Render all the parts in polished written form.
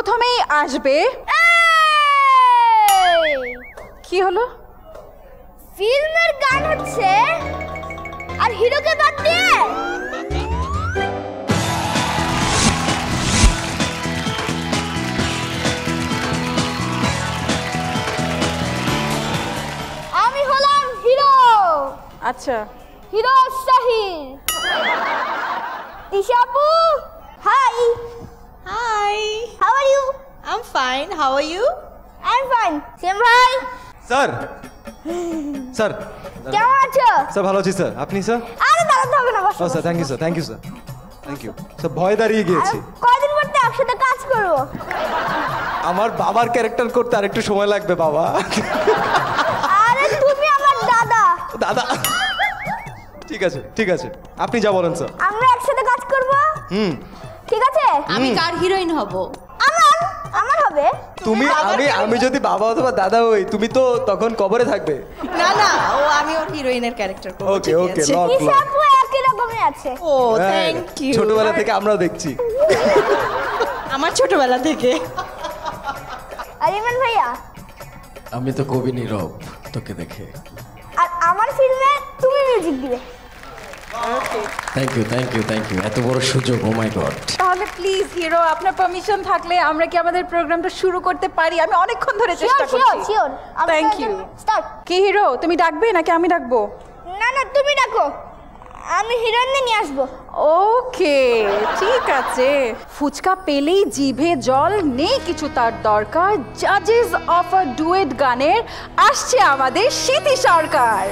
প্রথমেই আসবে কি হলো? ফিল্মের গান হচ্ছে আর হিরোকে বাদ দিয়ে আমি হলাম হিরো। আচ্ছা, হিরো শাহির। তিশাপু, hi. Hi. How are you? I'm fine. How are you? I am fine. Same ভাই, স্যার স্যার কেমন আছো? স্যার ভালো আছি স্যার, আপনি স্যার? আরে দাঁড়াতে হবে না, বসো। ও sir, thank you sir, thank you sir, thank you sir. ভয় দাঁড়িয়ে গিয়েছি। কয়দিন পর তো একসাথে কাজ করবো। আমার বাবার ক্যারেক্টার করতে আর একটু সময় লাগবে বাবা। আরে তুমি আমার দাদা। দাদা ঠিক আছে, ঠিক আছে, আপনি যা বলেন স্যার। আমরা একসাথে কাজ করব। ঠিক আছে। আমি কার হিরোইন হব? আমার হবে। তুমি আমি যদি বাবা অথবা দাদা হই, তুমি তো তখন কবরে থাকবে। না না, আমি ওর হিরোইনের ক্যারেক্টার করব। ওকে ওকে, লক লক। তিশাপু একই রকমই আছে। ও থ্যাংক ইউ। ছোটবেলা থেকে আমরাও দেখছি। আমার ছোটবেলা থেকে। আর ইমন ভাইয়া, আমি তো কবি নীরব তোকে দেখে। আর আমার ফিল্মে তুমি মিউজিক দিবে। Thank you thank you thank you, এত বড় সুযোগ, ও মাই গড। তাহলে প্লিজ হিরো, আপনার পারমিশন থাকলে আমরা কি আমাদের প্রোগ্রামটা শুরু করতে পারি? আমি অনেকক্ষণ ধরে চেষ্টা করছি। শিওর। Thank you. স্টার্ট। কি হিরো, তুমি ডাকবে নাকি আমি ডাকবো? না না, তুমি ডাকো, আমি হিরোইন নিয়ে আসবো। ওকে, ঠিক আছে। ফুচকা পেলেই জিভে জল, নেই কিছু তার দরকার। জাজেস অফ আ ডুয়েট গানের আসছে আমাদের স্মৃতি সরকার।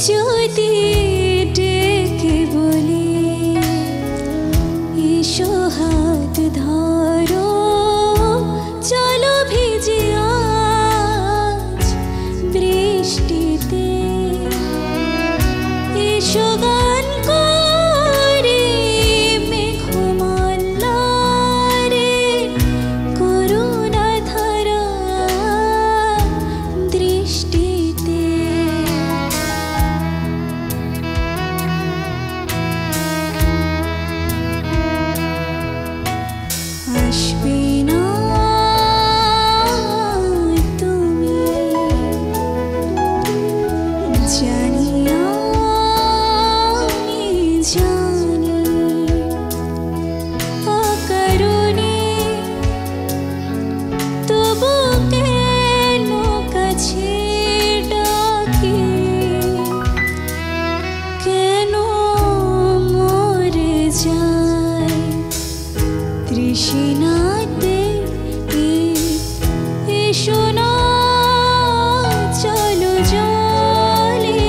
যদি ডেকে বলি এসো হাত ধরো, চলো ভিজে আজ বৃষ্টিতে, এসো গান করে মেঘমালারে করুণা ধারা দৃষ্টিতে। আসবে না তুমি জানি, আমি জানি, অকারণে তবু কেন কাছে ডাকি, কেন মরে যায় তৃষ্ণাতে। এসো না চলো জলে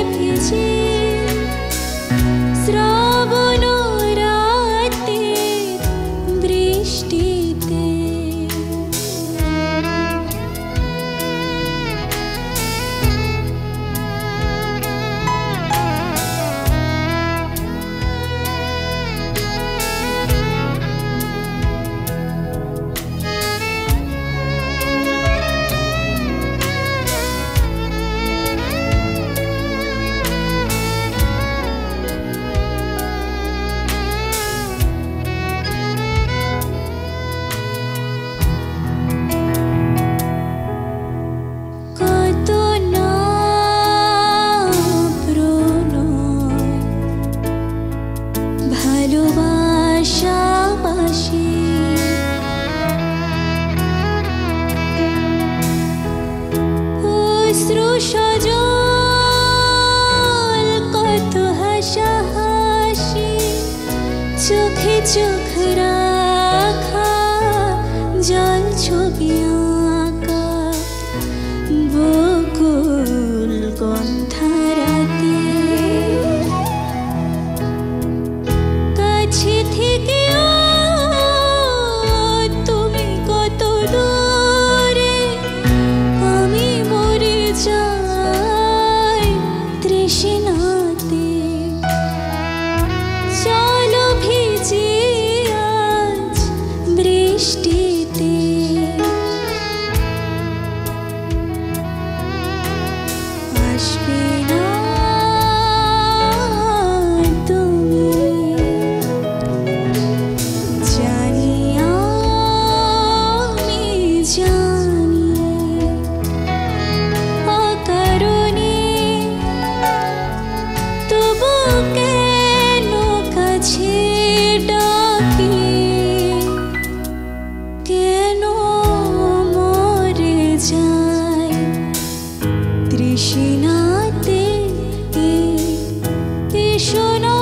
চোখ রাখা জল ছবি আঁকা বকুল গন্ধারাতে কাছে থেকে তুমি কত দূরে আমি মরে যাই তৃষ্ণাতে চলো ভিজে আজ বৃষ্টিতে আসবে না তুমি জানি আমি জানি অকারণে তবু কেন কাছে ডাকি কেন মরে যাই তৃষ্ণাতে এসো না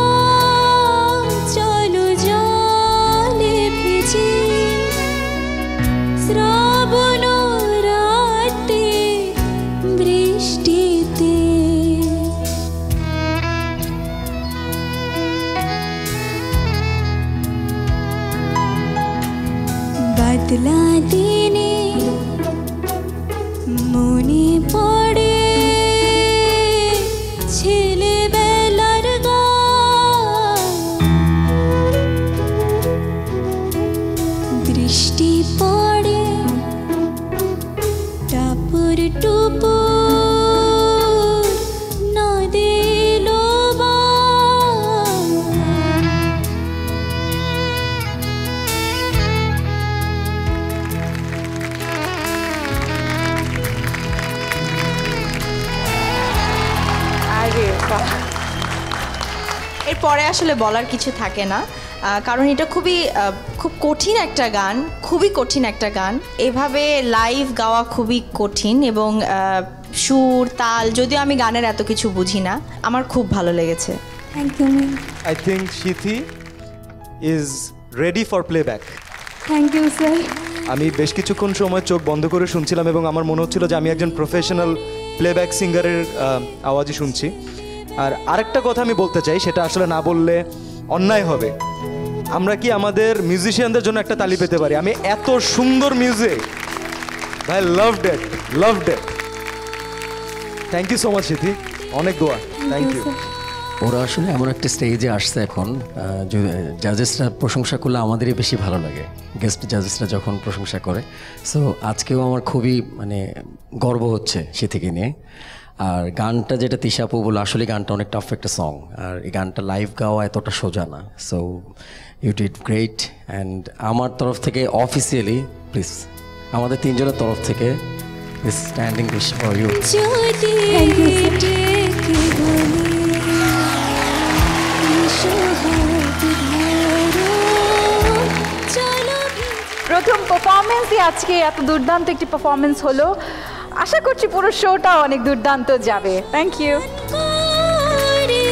চলো জলে ভিজে শ্রাবণ রাতে বৃষ্টিতে বাদলা দিনে মনে পড়ে ছেলেবেলার গান বৃষ্টি পড়ে টাপুর টুপুর নদীর বান আরে বাহ, এরপরে আসলে বলার কিছু থাকে না, কারণ এটা খুব কঠিন একটা গান, খুবই কঠিন একটা গান। এভাবে লাইভ গাওয়া খুবই কঠিন এবং সুর তাল, যদিও আমি গানের এত কিছু বুঝি না, আমার খুব ভালো লেগেছে। Thank you ma'am. I think Shithi is ready for playback. Thank you sir. আমি বেশ কিছুক্ষণ সময় চোখ বন্ধ করে শুনছিলাম এবং আমার মনে হচ্ছিল যে আমি একজন প্রফেশনাল প্লেব্যাক সিঙ্গারের আওয়াজই শুনছি। আর আরেকটা কথা আমি বলতে চাই, সেটা আসলে না বললে অন্যায় হবে। আমরা কি আমাদের মিউজিশিয়ানদের জন্য একটা তালি পেতে পারি? আমি এত সুন্দর মিউজিক, ভাই loved it, loved it. Thank you so much Shithi, অনেক দোয়া। Thank you. ওরা আসলে এমন একটা স্টেজে আসছে এখন, জাজেসরা প্রশংসা করলে আমাদেরই বেশি ভালো লাগে, গেস্ট জাজেসরা যখন প্রশংসা করে। সো আজকেও আমার খুবই গর্ব হচ্ছে শিথিকে নিয়ে। আর গানটা যেটা তিশাপু বলে, আসলে গানটা অনেক টাফ একটা সং, আর এই গানটা লাইভ গাওয়া এতটা সোজা না। So you did great. And আমার তরফ থেকে অফিসিয়ালি প্লিজ, আমাদের তিনজনের তরফ থেকে this standing wish for you. যদি ডেকে বলে সোহাগ ধরো চলো প্রথম পারফরমেন্সই আজকে এত দুর্দান্ত একটি পারফরমেন্স হলো। আশা করছি পুরো শোটা অনেক দুর্দান্ত যাবে। Thank you. করে